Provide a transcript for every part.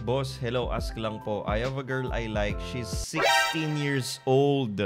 Boss, hello, ask lang po. I have a girl I like. She's 16 years old.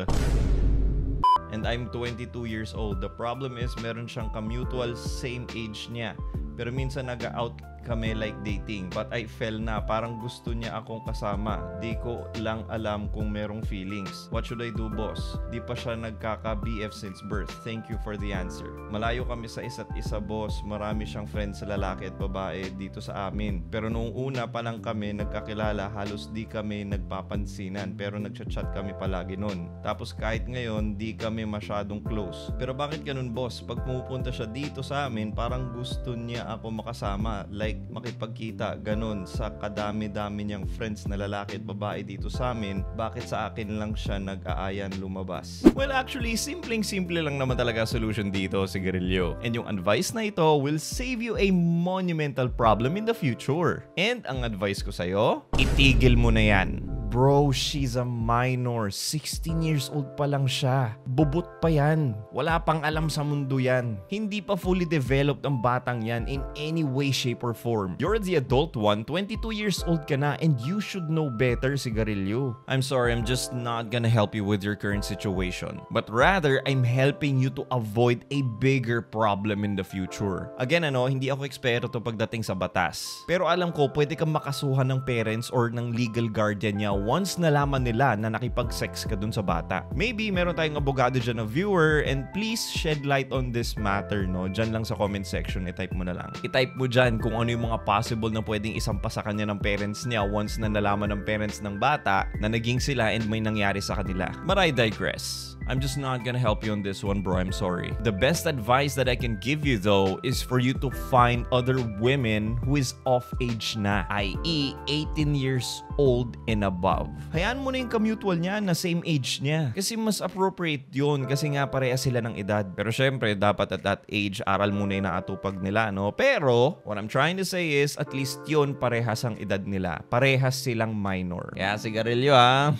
And I'm 22 years old. The problem is, meron siyang kamutual same age niya. Pero minsan nag-out kami like dating. But I fell na. Parang gusto niya akong kasama. Di ko lang alam kung merong feelings. What should I do, boss? Di pa siya nagkaka-BF since birth. Thank you for the answer. Malayo kami sa isa't isa, boss. Marami siyang friends sa lalaki at babae dito sa amin. Pero noong una pa lang kami nagkakilala, halos di kami nagpapansinan. Pero nagchat-chat kami palagi nun. Tapos kahit ngayon, di kami masyadong close. Pero bakit ganun, boss? Pag pumupunta siya dito sa amin, parang gusto niya ako makasama. Like, makipagkita, ganun, sa kadami-dami niyang friends na lalaki at babae dito sa amin, bakit sa akin lang siya nag-aayan lumabas? Well, actually, simpleng-simple lang naman talaga solution dito, Sigarilyo. And yung advice na ito will save you a monumental problem in the future. And ang advice ko sa'yo, itigil mo na yan. Bro, she's a minor. 16 years old pa lang siya. Bubot pa yan. Wala pang alam sa mundo yan. Hindi pa fully developed ang batang yan in any way, shape, or form. You're the adult one, 22 years old ka na, and you should know better, Sigarilyo. I'm sorry, I'm just not gonna help you with your current situation. But rather, I'm helping you to avoid a bigger problem in the future. Again, hindi ako eksperto pagdating sa batas. Pero alam ko, pwede kang makasuhan ng parents or ng legal guardian niya once nalaman nila na nakipag-sex ka dun sa bata. Maybe meron tayong abogado dyan na viewer, and please shed light on this matter, no? Dyan lang sa comment section, i-type mo na lang. I-type mo dyan kung ano yung mga possible na pwedeng isampa sa kanya ng parents niya once na nalaman ng parents ng bata na naging sila and may nangyari sa kanila. But I digress. I'm just not gonna help you on this one, bro. I'm sorry. The best advice that I can give you, though, is for you to find other women who is of age na, i.e. 18 years old and above. Hayaan mo na yung kamutual niya na same age niya. Kasi mas appropriate yun kasi nga parehas sila ng edad. Pero syempre, dapat at that age, aral muna yung naatupag nila, no? Pero, what I'm trying to say is, at least yun, parehas ang edad nila. Parehas silang minor. Kaya Sigarilyo, ha?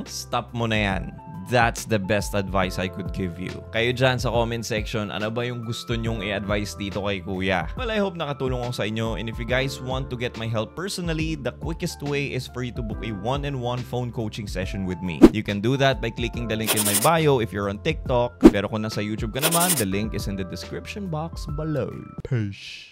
Stop mo na yan. That's the best advice I could give you. Kayo dyan sa comment section, ano ba yung gusto nyong i-advise dito kay Kuya? Well, I hope nakatulong ako sa inyo. And if you guys want to get my help personally, the quickest way is for you to book a one-on-one phone coaching session with me. You can do that by clicking the link in my bio if you're on TikTok. Pero kung nasa YouTube ka naman, the link is in the description box below. Peace.